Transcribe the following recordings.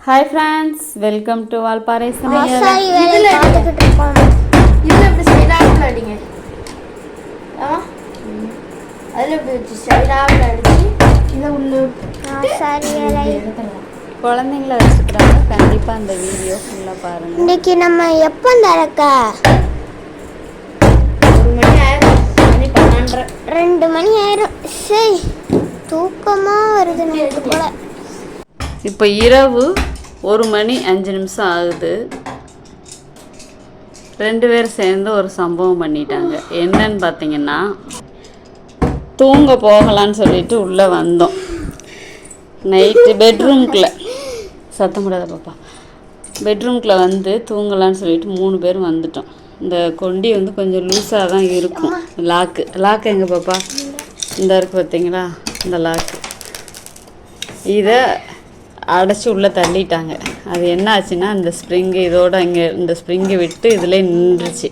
Hi friends, welcome to Valparai Samayal. இதுல பார்த்துக்கிட்டு இருக்கோம். இதுல இப்படி ஸ்டைலாக அடிங்க. அதுல இப்படி ஸ்டைலாக அடிச்சு இதை உள்ள சாரி வேலை குழந்தைங்கள வச்சுக்கிறாங்க. கண்டிப்பாக அந்த வீடியோ ஃபுல்லாக பாருங்கள். இன்னைக்கு நம்ம எப்போ திறக்க 1 மணி ஆயிரும். மணி 12:30. 2 மணி ஆயிரும். சரி தூக்கமாக வருது நேற்று போல. இப்போ இரவு 1 மணி 5 நிமிஷம் ஆகுது. 2 பேர் சேர்ந்து ஒரு சம்பவம் பண்ணிட்டாங்க. என்னன்னு பார்த்தீங்கன்னா, தூங்க போகலான்னு சொல்லிட்டு உள்ளே வந்தோம். நைட்டு பெட்ரூம்குள்ளே சத்தம் கூடாத பாப்பா. பெட்ரூம்குள்ளே வந்து தூங்கலான்னு சொல்லிட்டு 3 பேர் வந்துட்டோம். இந்த கொண்டி வந்து கொஞ்சம் லூஸாக தான் இருக்கும். லாக்கு எங்கே பாப்பா? இந்த இருக்குது பார்த்தீங்களா, இந்த லாக்கு. இதை அடைச்சி உள்ளே தள்ளிட்டாங்க. அது என்ன ஆச்சுன்னா, அந்த ஸ்ப்ரிங்கு இதோட இங்கே இந்த ஸ்ப்ரிங்கை விட்டு இதில் நின்றுச்சு.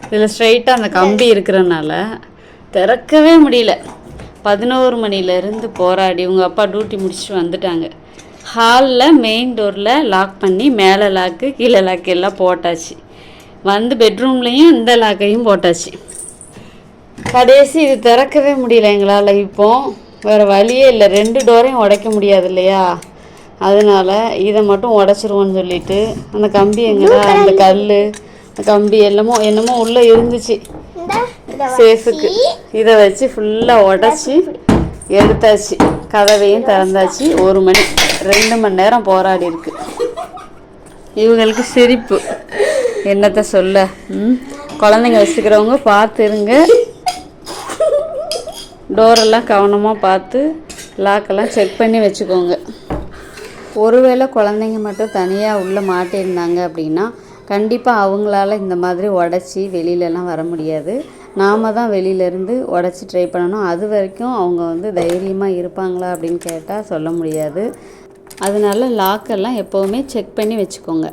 இதில் ஸ்ட்ரைட்டாக அந்த கம்பி இருக்கிறனால திறக்கவே முடியல. 11 மணிலேருந்து போராடி உங்கள் அப்பா டியூட்டி முடிச்சுட்டு வந்துட்டாங்க. ஹாலில் மெயின் டோரில் லாக் பண்ணி மேலே லாக்கு கீழே லாக்கு எல்லாம் போட்டாச்சு. வந்து பெட்ரூம்லேயும் இந்த லாக்கையும் போட்டாச்சு. கடைசி இது திறக்கவே முடியல எங்களால். இப்போ வேறு வழியே இல்லை. 2 டோரையும் உடைக்க முடியாது இல்லையா, அதனால் இதை மட்டும் உடச்சிருவோன்னு சொல்லிட்டு அந்த கம்பி எங்கடா, அந்த கல் அந்த கம்பி என்னமோ உள்ளே இருந்துச்சு சேஃபுக்கு. இதை வச்சு ஃபுல்லாக உடச்சி எடுத்தாச்சு. கதவையும் திறந்தாச்சு. 1 மணி 2 மணி நேரம் போராடி இருக்கு. இவங்களுக்கு சிரிப்பு, என்னத்தை சொல்ல. குழந்தைங்க வச்சுக்கிறவங்க பார்த்துருங்க. டோரெல்லாம் கவனமாக பார்த்து லாக்கெல்லாம் செக் பண்ணி வச்சுக்கோங்க. ஒருவேளை குழந்தைங்க மட்டும் தனியாக உள்ளே மாட்டியிருந்தாங்க அப்படின்னா கண்டிப்பாக அவங்களால இந்த மாதிரி உடச்சி வெளியிலலாம் வர முடியாது. நாம் தான் வெளியிலேருந்து உடச்சி ட்ரை பண்ணணும். அது வரைக்கும் அவங்க வந்து தைரியமாக இருப்பாங்களா அப்படின்னு கேட்டால் சொல்ல முடியாது. அதனால லாக்கெல்லாம் எப்போவுமே செக் பண்ணி வச்சுக்கோங்க.